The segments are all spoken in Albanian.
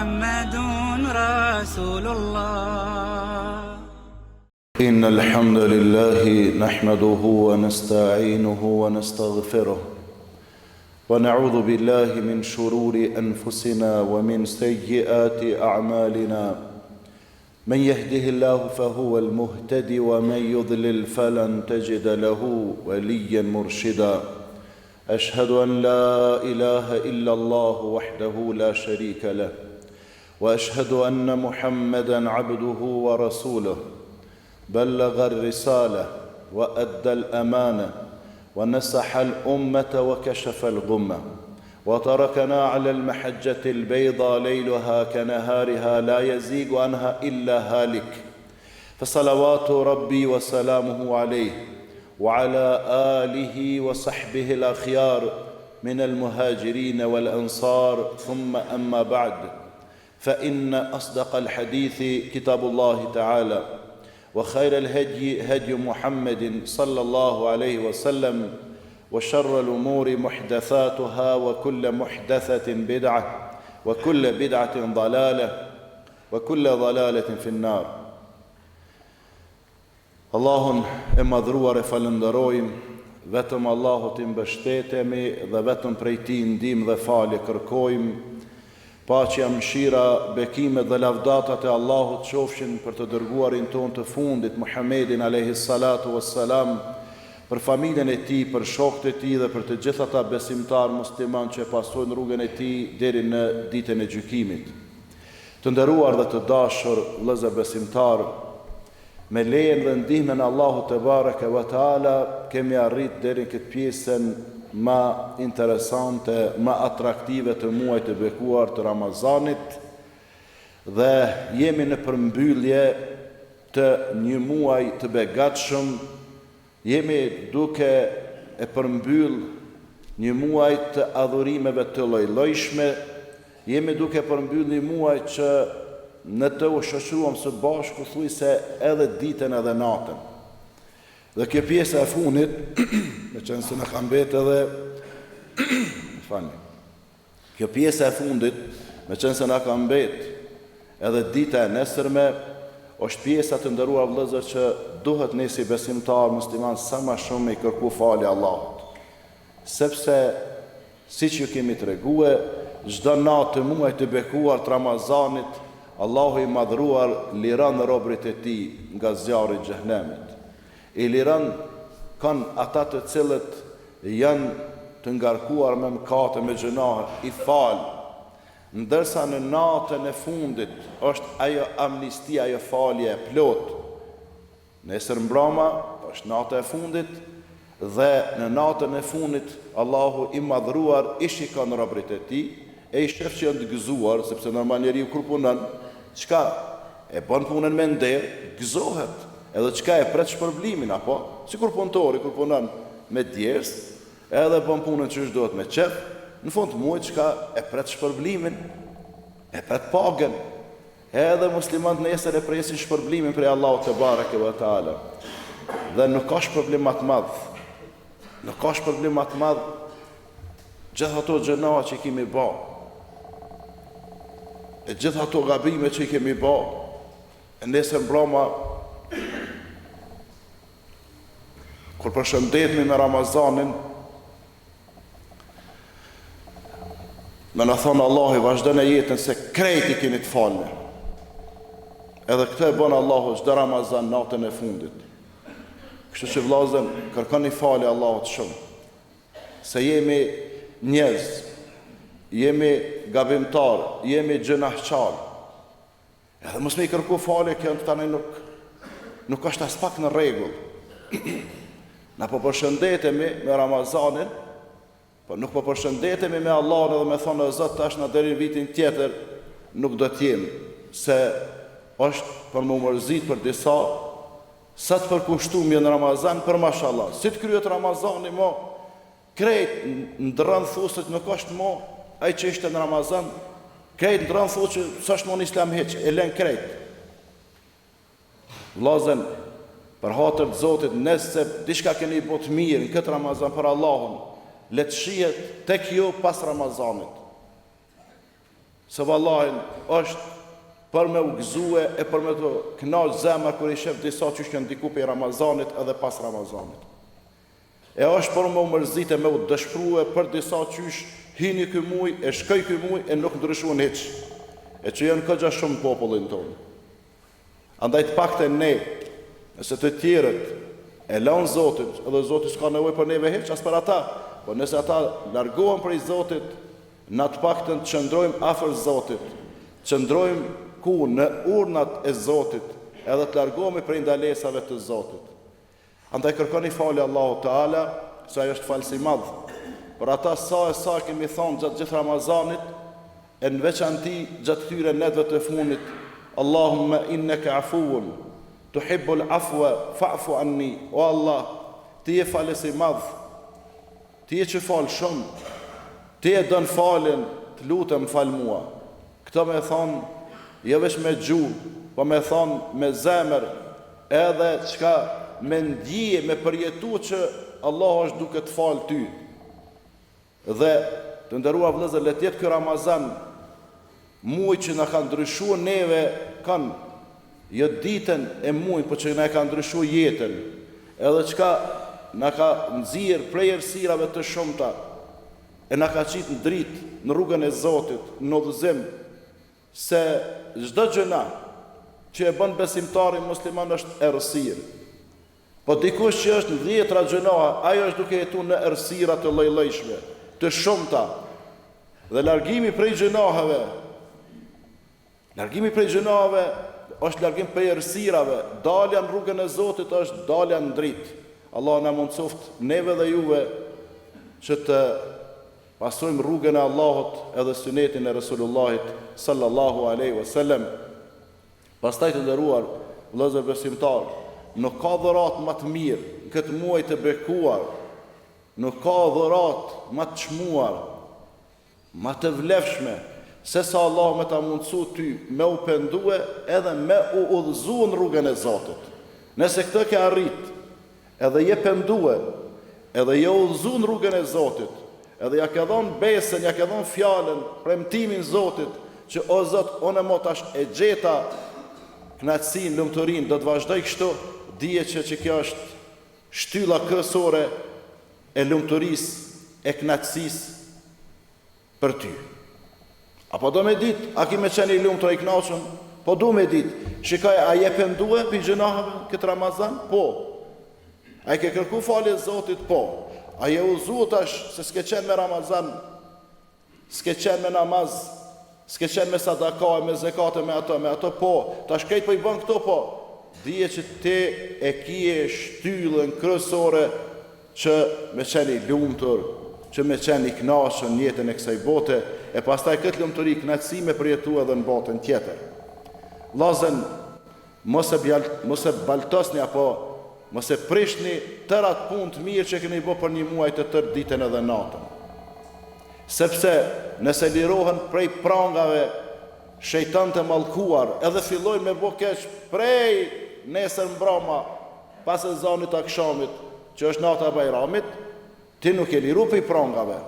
محمد رسول الله. إن الحمد لله نحمده ونستعينه ونستغفره ونعوذ بالله من شرور أنفسنا ومن سيئات أعمالنا. من يهده الله فهو المهتدي ومن يضلل فلن تجد له وليا مرشدا. أشهد أن لا إله إلا الله وحده لا شريك له وأشهد أن محمدا عبده ورسوله بلغ الرسالة وأدى الأمانة ونصح الأمة وكشف الغمة وتركنا على المحجة البيضاء ليلها كنهارها لا يزيغ عنها إلا هالك. فصلوات ربي وسلامه عليه وعلى آله وصحبه الأخيار من المهاجرين والأنصار. ثم أما بعد، فإن أصدق الحديث كتاب الله تعالى وخير الهدي هدي محمد صلى الله عليه وسلم وشر الأمور محدثاتها وكل محدثة بدعة وكل بدعة ضلالة وكل ضلالة في النار. Allahun e madhruar e falenderojmë, vetëm Allahut i mbështetemi dhe vetëm prej Tij ndihmë dhe falje kërkojmë. Paqja, mëshira, bekimet dhe lavdatat e Allahut qofshin për të dërguarin ton të fundit, Muhammedin alayhi salatu wassalam, për familjen e tij, për shokët e tij dhe për të gjithë ata besimtar musliman që pasojnë rrugën e tij deri në ditën e gjykimit. Të nderuar dhe të dashur vëllezër besimtar, me lejen dhe ndihmën e Allahut te bareke ve taala kemi arrit deri në këtë pjesën më interesante, më atraktive të muajit të bekuar të Ramazanit, dhe jemi në përmbyllje të një muaji të begatshëm. Jemi duke e përmbyll një muaj të adhurimeve të lloj-llojshme. Jemi duke përmbyll një muaj që në të u shoqëruam së bashku thuajse edhe ditën edhe natën. Dhe kjo pjesa e fundit, me qenë se në kam betë edhe kjo pjesa e fundit, me qenë se në kam betë edhe dita e nesërme, është pjesa të nderuar vëllezër që duhet ne si besimtar musliman sa më shumë i kërku falje Allahut. Sepse siç ju kemi treguar, çdo natë të muajit të bekuar të Ramazanit, Allahu i madhruar liron robërit e tij nga zjarri i xhenemit. I liron kanë ata të cilët janë të ngarkuar me mëkate, me gjunahe, i fal. Ndërsa në natën e fundit është ajo amnistia, ajo falje e plot. Nesër mbroma është nata e fundit, dhe në natën e fundit Allahu i madhruar i shikon robërit e tij e i shef që janë të gëzuar, sepse normal njeriu kur punon, çka e bën punën me nder, gëzohet. Edhe çka e pret shpërblimin, apo sikur punëtori kur punon me djers, edhe bën punën që duhet me qef, në fund të muajit çka e pret shpërblimin, e pret pagën. Edhe muslimanët nesër e presin shpërblimin prej Allahut te bareke ve taala. Dhe nuk ka shpërblim më të madh. Nuk ka shpërblim më të madh gjithë ato gjëra që kemi bë. E gjithë ato gabime që i kemi bë, e nesër mbroma kur përshëndetemi me Ramazanin, me në thonë Allahu vazhdo në jetën se krejt i keni të falme. Edhe këtë e bën Allahu çdo Ramazan natën e fundit. Kështu që vëllezër, kërkoni falje Allahut shumë. Se jemi njerëz, jemi gabimtar, jemi gjunahçar. Edhe mos me i kërku falje, kjo tani nuk është as pak në rregull. Na po përshëndetemi me Ramazanin, po nuk po përshëndetemi me Allahun edhe me thonë Zot tash na deri vitin tjetër nuk do të jemi, se është për më mërzit për disa, sa të përkushtuar në Ramazan për mashallah. Si të kryet Ramazani mo, krejt ndrën thosët nuk është mo ai që ishte në Ramazan, krejt ndrën thosët që s'është mo në Islam hiç, e lën krejt. Vllazën, për hatër të Zotit, nëse diçka keni bëu të mirë në këtë Ramazan për Allahun, le të shihet tek ju pas Ramazanit. se vallahin është për me u gëzue e për me të kënaqë zemra kur I shef disa qysh që ndiku për Ramazanit edhe pas Ramazanit. E është për me u mërzit e me u dëshprue për disa qysh hini ky muj, e shkoj ky muj e nuk ndryshuan hiç. E që janë këgja shumë popullin tonë. Andaj të pakte ne, nëse të tjerët e lanë Zotit, edhe Zotit s'ka nevojë për neve hiç, as për ata, por nëse ata largohen prej Zotit, na të paktën të qëndrojmë afër Zotit, qëndrojmë ku në urnat e Zotit, edhe të largohemi prej ndalesave të Zotit. Andaj kërkoni falë Allahu Teala, se ajo është falësi i madh. Por ata sa kemi thonë gjatë gjithë Ramazanit, e në veçanti gjatë këtyre netëve të fundit, Allahumma innaka afuun, tuhibbul afwa fa'fu anni. O Allah, ti je falësi i madh, ti je që fal shumë, ti e don falën, të lutem fal mua. Këto me thonë, jo veç me gjuhë, po me thonë me zemër, edhe çka me ndije, me përjetu që Allah është duke të falë ty. Dhe të nderuar vëllezër, le të jetë ky Ramazan muaj që na ka ndryshuar neve, kanë jo ditën e muajit, por që na ka ndryshuar jetën. Edhe çka na ka nxjerr prej errësirave të shumta, e na ka qitë në dritë, në rrugën e Zotit, në udhëzim, se çdo gjëna që e bën besimtari musliman është errësirë. Po dikush që është në 10 gjënoha, ajo është duke jetuar në errësira të lloj-llojshme, të shumta. Dhe largimi prej gjënohave është largim prej errësirave. Dalja në rrugën e Zotit është dalja në dritë. Allah na mundsoft neve dhe juve që të pasojmë rrugën e Allahut edhe sunetin e Resulullahit sallallahu alaihi wasallam. Pastaj të nderuar vëllezër besimtar, nuk ka dhurat më të mirë në këtë muaj të bekuar, nuk ka dhurat më të çmuar, më të vlefshme, se sa Allah me ta mundësu ty me u pendue edhe me u udhëzu në rrugën e Zotit. Nëse këtë ke arrit, edhe je pendue, edhe je udhëzu në rrugën e Zotit, edhe ja ke dhonë besën, ja ke dhonë fjallën, premtimin Zotit, që o Zot, unë mo tash e gjeta knatësin, lumëturin, do të vazhdoj kështu, dije që kjo është shtylla kryesore e lumëturis, e knatësis për ty. Apo do me dit, a ki me qeni lumëtur e i knaqën? Po du me dit, shikaj, a je pendue për gjënahëve këtë Ramazan? Po. A i ke kërku falje Zotit? Po. A je uzu tash se s'ke qenë me Ramazan, s'ke qenë me namaz, s'ke qenë me sadaka, me zekate, me ato, po. Tash kejt për i bën këto, po. Dije që te e kije shtyllën kryesore që me qeni lumëtur, që me qeni knaqën jetën e kësaj bote, e pastaj këtë lumëturi knaqësi me përjetu edhe në botën tjetër. Lazen, mos e baltosni apo mos e prishni tërat punë të mirë që keni bë për një muaj të tërë ditën edhe natën. Sepse nëse lirohen prej prangave shejtan të mallkuar, edhe fillojnë me bë keq prej nesër mbroma, pas e zanit të akşamit, që është nata e Bajramit, ti nuk e liru prej prangave.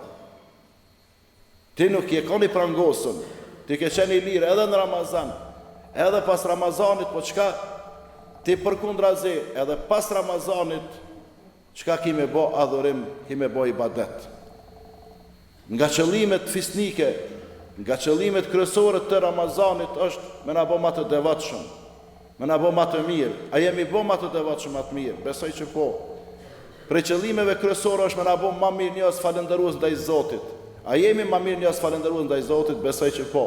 Ti nuk je koni prangosën, ti ke qeni lirë edhe në Ramazan, edhe pas Ramazanit, po qka ti përkundrazi, edhe pas Ramazanit, qka ki me bo adhurim, ki me bo ibadet. Nga qëllimet fisnike, nga qëllimet kryesore të Ramazanit është me na bo ma të devatshëm, me na bo ma të mirë. A jemi bo ma të devatshëm ma të mirë? Besoj që po. Pre qëllimeve kryesore është me na bo ma mirë njës falëndërues ndaj Zotit. A jemi ma mirë njës falëndërues ndaj Zotit? Besoj që po.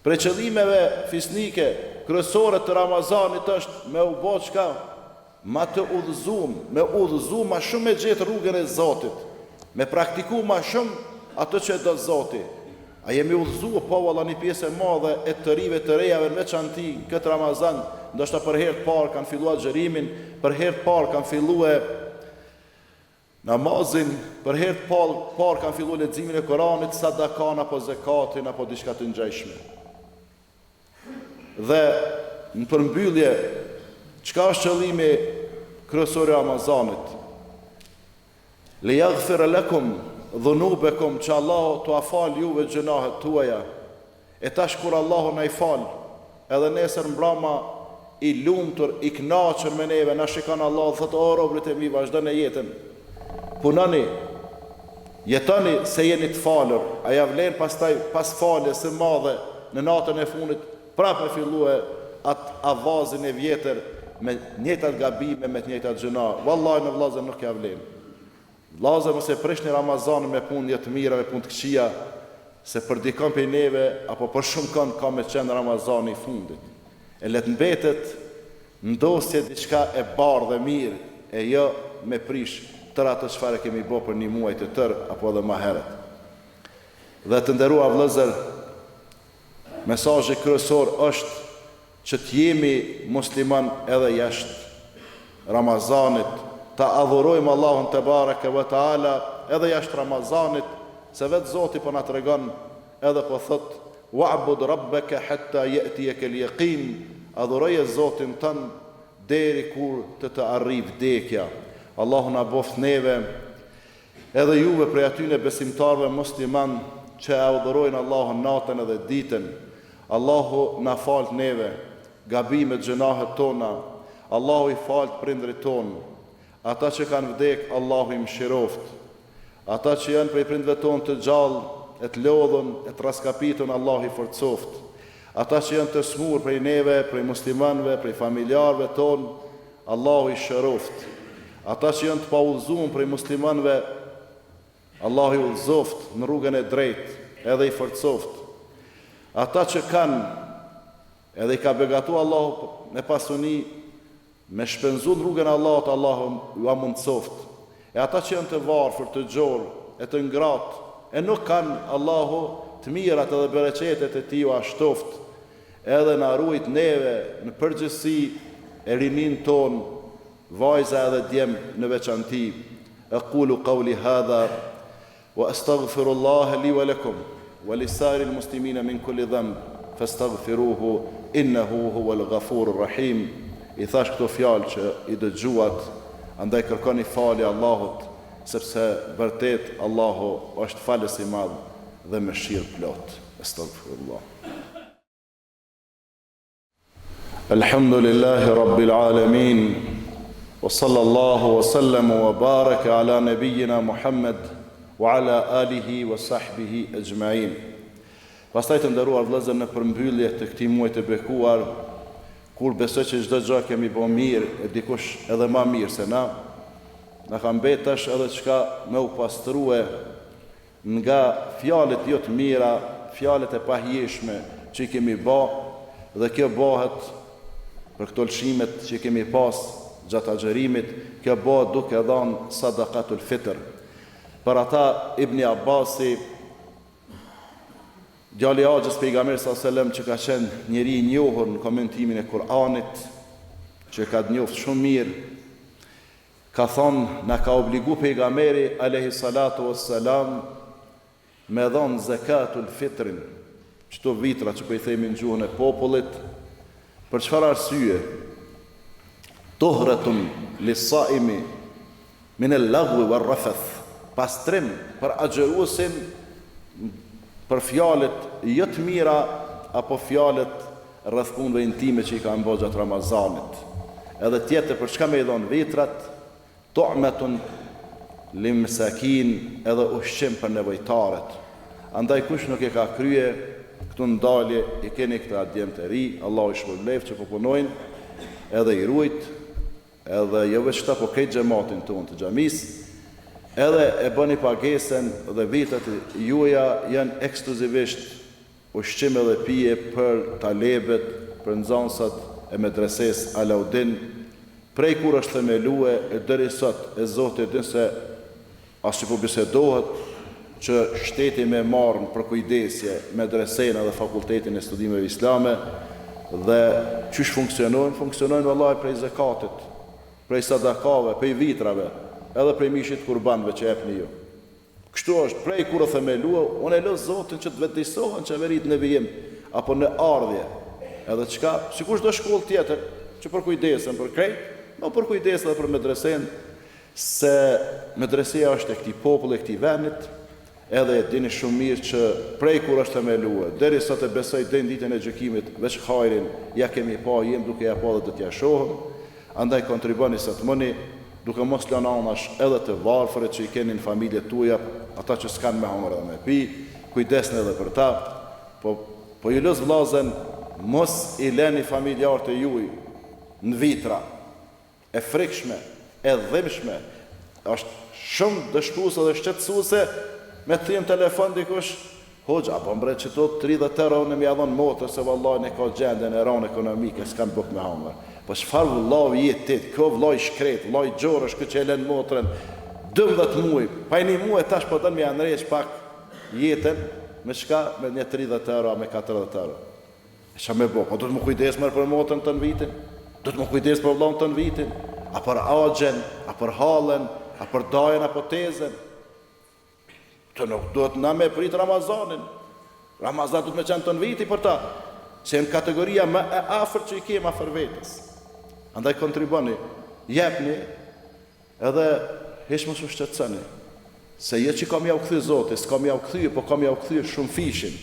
Pre qëllimeve fisnike kryesore të Ramazanit është me u bo qka ma të udhëzum, me udhëzum ma shumë me gjithë rrugën e Zotit, me praktiku ma shumë atë që do Zoti. A jemi udhëzu, po valla një pjesë e madhe e të rive të rejave në veçanti këtë Ramazan, ndoshta për herë të parë kanë filluar xherimin, për herë të parë kanë filluar namazin, për herë të parë kanë filluar leximin e Kuranit, sadakan apo zakatin apo diçka të ngjashme. Dhe në përmbyllje, çka është qëllimi kryesor i Ramazanit? Liyaghfir lakum dhunubekum, që Allah t'u afal juve gjënahet tuaja, E tash kur Allahu na I fal, edhe nesër mbrama I lumtur, I kënaqur me neve, na shikon Allahu, thotë o robërit e mi, vazhdoni jetën. Punoni, jetoni se jeni të falur. Aja vlen pastaj pas faljes së madhe në natën e fundit prapë me fillue atë avazin e vjetër me njëjtat gabime, me të njëjtat gjëna. Vallahi në vllazër nuk ja vlen. Vllazër mos e prishni Ramazanin me punë të mira, me punë të këqija, se për dikon për neve apo për shumë kënd ka me qenë Ramazani I fundit. E let mbetet ndosje diçka e bardhë dhe mirë, e jo me prish tërë atë çfarë kemi bërë për një muaj të tërë apo edhe më herët. Dhe të nderuar vëllezër, mesazhi kryesor është që të jemi musliman edhe jashtë Ramazanit, ta adhurojmë Allahun te bareke ve taala edhe jashtë Ramazanit, se vetë Zoti po na tregon edhe po thot wa'bud rabbaka hatta ya'tiyaka al-yaqin, adhuroje Zotin tën deri kur të arrijë vdekja. Allahu na boft neve edhe juve prej atyne besimtarve musliman që adhurojnë Allahun natën edhe ditën. Allahu na falt neve gabimet, gjunahet tona. Allahu I falt prindrit tonë. Ata që kanë vdek, Allahu I mëshiroft. Ata që janë prej prindve tonë të gjallë, e të lodhën, e të raskapitun, Allahu I forcoft. Ata që janë të smur prej neve, prej muslimanve, prej familjarve tonë, Allahu I shëroft. Ata që janë të paullzuar prej muslimanve, Allahu I udhëzoft në rrugën e drejtë, edhe I forcoft. Ata që kanë, edhe I ka begatu Allahu me pasuni, me shpenzu në rrugën e Allahut, Allahu ju amundsoft. E ata që janë të varfër, të gjorë, e të ngratë, e nuk kanë Allahu të mirat edhe bereqetet e Tij ashtoft, edhe na ruajt neve në përgjithësi e rinin ton, vajza edhe djem në veçanti. Aqulu qawli hadha wa astaghfirullaha li wa lakum wa lisairil muslimina min kulli dhanb fastaghfiruhu innahu huwal ghafurur rahim. I thash këto fjalë që I dëgjuat, andaj kërkoni falje Allahut, sepse vërtet Allahu është falës I madh dhe mëshirë plot. Astaghfirullah. Alhamdulillahi rabbil alamin, wa sallallahu wa sallam wa baraka ala nabiyyina Muhammad wa ala alihi wa sahbihi ajma'in. Pastaj të nderuar vëllezër, në përmbyllje të këtij muaji të bekuar, kur besoj që çdo gjë kemi bërë mirë, e dikush edhe më mirë se na ka mbetash edhe çka me u pastrue nga fjalët jo të mira, fjalët e pahijshme që I kemi bë, dhe kjo bëhet për këto lëshimet që kemi pas gjatë agjerimit, kjo bëhet duke dhënë sadaqatul fitr. Për ata Ibni Abbasi, djali I Axhës pejgamberit sallallahu alajhi wasallam, që ka qenë njeri I njohur në komentimin e Kur'anit, që ka njoftë shumë mirë, ka thonë, na ka obligu pejgamberi alayhi salatu wassalam me dhënë zakatul fitrin, çto vitra që po I themi në gjuhën e popullit, për çfarë arsye? Tuhratun lis-saimi min al-lagwi war-rafath, pastrim për agjëruesin për fjalët jo të mira apo fjalët rreth punëve intime që I kanë bërë gjatë Ramazanit. Edhe tjetër, për çka me I dhënë vitrat? Tu'matun limsakin, edhe ushqim për nevojtarët. Andaj kush nuk e ka krye këtu ndalje, I keni këta djem të ri, Allahu I shpërbleft që po punojnë, edhe I ruajt, edhe jo veç këta, po krejt xhamatin tonë të xhamis, edhe e bëni pagesen, dhe vitat juaja janë ekskluzivisht ushqim edhe pije për talebet, për nxënësat e medreses Alaudin, prej kur është themelue e deri sot, e Zoti din se as që po bisedohet që shteti me marrën për kujdesje medresena dhe fakultetin e studimeve islame, dhe qysh funksionojnë vallahi prej zakatit, prej sadakave, prej vitrave, edhe prej mishit kurbanëve që jepni ju. Kështu është, prej kur o themelua, unë e lë Zotin që të vetëdijsohen qeverit në vijim, apo në ardhje, edhe çka, sikur çdo shkollë tjetër, që për kujdesen për krejt, no për kujdesen dhe për medresen, se medresia është e këtij populli, e këtij vendit, edhe e dini shumë mirë që prej kur është me luë, deri sa të besoj deri në ditën e gjykimit, veç hajrin ja kemi pa, jem duke ja pa dhe do t'ja shohëm. Andaj kontriboni sa të mëni, duke mos lënë anash edhe të varfërit që i keni në familjet tuaja, ata që s'kan me hamër dhe me pi, kujdesni edhe për ta. Po ju lëz vllazën, mos i leni familjarët e juaj në vitra e frikshme, e dhimbshme. Është shumë dëshpëruese dhe shqetësuese me të thënë telefon dikush, hoxha, apo mbre që to 30 euro në mja dhënë motor se vallahi ne ka gjendën e ron ekonomike, s'kan buk me hamër. Po çfarë vëllavi jetë ti, ko vllai shkret, vllai xhorësh që e lën motrën 12 muaj, pa një muaj tash po don me anrësh pak jetën me çka me një 30 euro me 40 euro. Ç'a më bë? Po do të më kujdes më për motrën të në vitin? Do të më kujdes për vllahun të në vitin? A për agjen, a për hallën, a për dajën apo tezën? Të nuk duhet na me prit Ramazanin. Ramazan duhet me qenë të në viti për ta, që në kategoria më e afër që i kemë afër vetës. Andaj kontriboni, jepni, edhe heq mos u shqetësoni. Se je që kam ja u kthy Zoti, s'kam ja u kthy, po kam ja u kthy shumë fishin.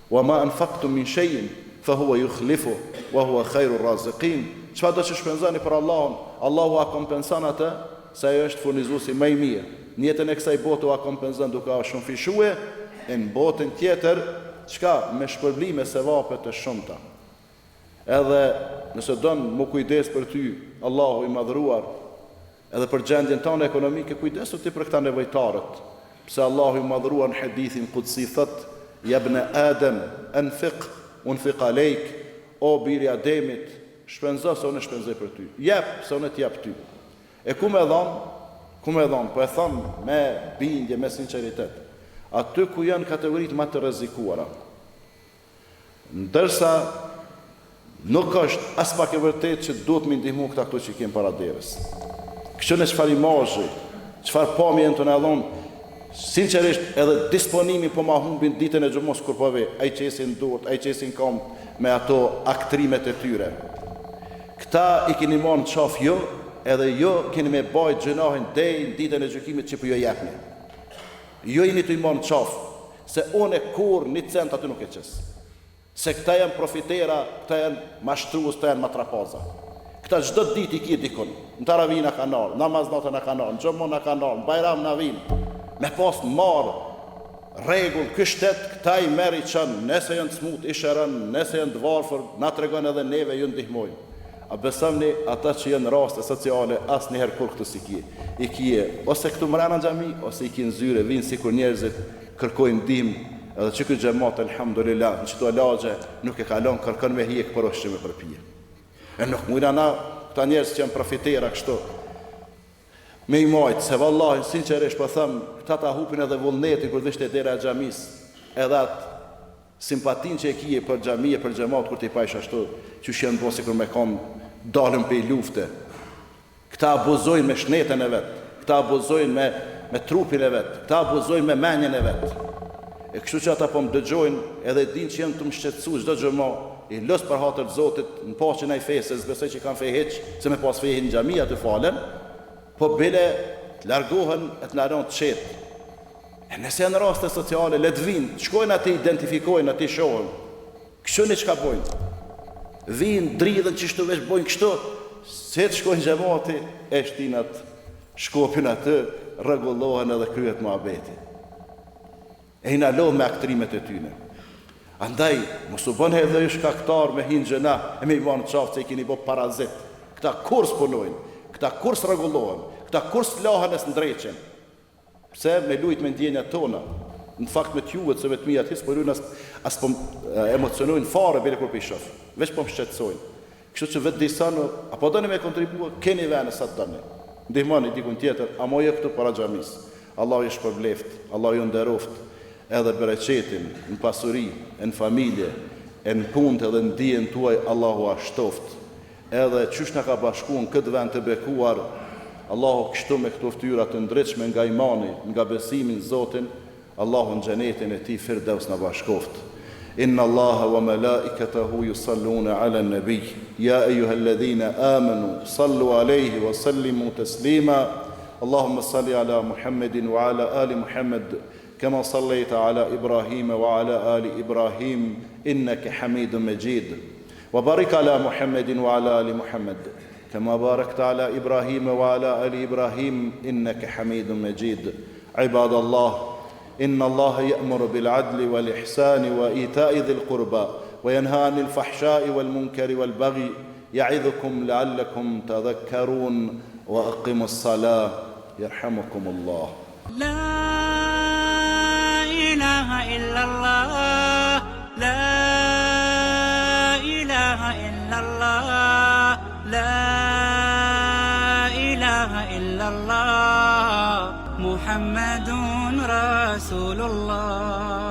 Wa ma anfaqtum min shay'in fa huwa yukhlifu wa huwa khairur raziqin. Çfarë do të shpenzoni për Allahun, Allahu a kompenson atë, se ajo është furnizuesi më i mirë. Në jetën e kësaj bote u kompenzon duke u shumë fishue, e në botën tjetër, çka me shpërblime sevape të shumta. Edhe nëse don më kujdes për ty, Allahu i madhruar, edhe për gjendjen tonë ekonomike, kujdesu ti për këta nevojtarët. Pse Allahu i madhruar në hadithin qudsi thot: "Ya ibn Adam, anfiq unfiq alejk", o biri Ademit, shpenzo se unë shpenzoj për ty. Jep se unë t'jap ty. E ku me dhon, po e thon me bindje, me sinqeritet. Aty ku janë kategoritë më të rrezikuara. Ndërsa nuk është as pak e vërtetë që duhet me ndihmu këta këtu që kemë para derës. Kështu në çfarë imazhi, çfarë pamje të na dhon, sinqerisht edhe disponimi po ma humbin ditën e xhumos kur po ve, ai qesin durt, ai qesin kom me ato aktrimet e tyre. Këta i keni marrë në qaf jo, edhe jo keni me bajt gjënahin dej në ditën e gjykimit që po jo jepni. Jo jeni të i marrë në qaf, se unë kur një cent aty nuk e qes. Se këta janë profitera, këta janë mashtrues, këta janë matrapaza. Këta çdo ditë i kje dikun, në taravih na kanë ardhur, namaz natën na kanë ardhur, në xhamon na kanë ardhur, në bajram na vinë. Me pas marë rregull ky shtet, këta i merr i çon, nëse janë të smut i shërën, nëse janë të varfër, na tregon edhe neve ju ndihmojnë. A besoni ata që janë raste sociale asnjëherë kur këtu si kje. I kje ose këtu mrena në xhami, ose i kje në zyre, vinë sikur njerëzit kërkojnë ndihmë, edhe që ky xhamat elhamdulillah, në çdo lagje nuk e kalon, kërkon me hije për ushqim e për pije. E nuk mujna na këta njerëz që janë profitera kështu me i majtë, se vallahi sinqerisht po them, këta ta hupin edhe vullnetin kur dhishte dera e xhamis, edhe atë simpatin që e kije për xhami e për xhamat kur ti pajsh ashtu, që janë bo sikur me kam dalën pe lufte. Këta abuzojnë me shnetën e vet, këta abuzojnë me trupin e vet, këta abuzojnë me mendjen e vet. E kështu që ata po më dëgjojnë edhe din që janë të më shqetësu çdo xhama, i lës për hatër të Zotit, në paqen ai fesë, s'besoj që kanë fe hiç, se me pas fe në xhami aty falen, po bile të largohen e të largon të qetë. E nëse janë raste sociale, le të vinë, shkojnë ati, identifikojnë ati, shohën. Kështu në çka bojnë. Vinë, dridhen çështu veç bojnë kështu, se të shkojnë xhamati, e shtinat, shkopin atë, rregullohen edhe kryet muhabeti. E inalohen me aktrimet e tyne. Andaj, mos u bën edhe ju shkaktar me hinë gjëna, e me i banë qafë që i keni bo parazit. Këta kurs punojnë, këta kurs rregullohen, këta kurs lahen e së ndreqen. Pse me lujt me ndjenjat tona, në fakt me t'juvet se vetëmija t'his, po lujnë as po emocionojnë fare bile kur për i shof, veç po më shqetësojnë. Kështu që vetë disa në, apo dëni me kontribua, keni vene sa të dëni. Ndihmani dikun tjetër, a moje këtu para xhamis. Allah ju shpërbleft, Allah ju nderoft, edhe bereqetin, në pasuri, në familje, në punë edhe në dijen tuaj, Allahu ashtoft. Edhe qysh na ka bashkuar në këtë vend të bekuar, Allahu kështu me këto fytyra të ndritshme nga imani, nga besimi në Zotin, Allahu në xhenetin e tij Firdaus na bashkoft. Inna Allaha wa malaikatahu yusalluna ala an-nabi ya ayyuhalladhina amanu sallu alayhi wa sallimu taslima. Allahumma salli ala Muhammadin wa ala ali Muhammad كما صليت على إبراهيم وعلى آل إبراهيم إنك حميد مجيد وبارك على محمد وعلى آل محمد كما باركت على إبراهيم وعلى آل إبراهيم إنك حميد مجيد عباد الله إن الله يأمر بالعدل والإحسان وإيتاء ذي القربى وينهى عن الفحشاء والمنكر والبغي يعظكم لعلكم تذكرون وأقيموا الصلاة يرحمكم الله. لا إله إلا الله لا إله إلا الله لا إله إلا الله محمد رسول الله.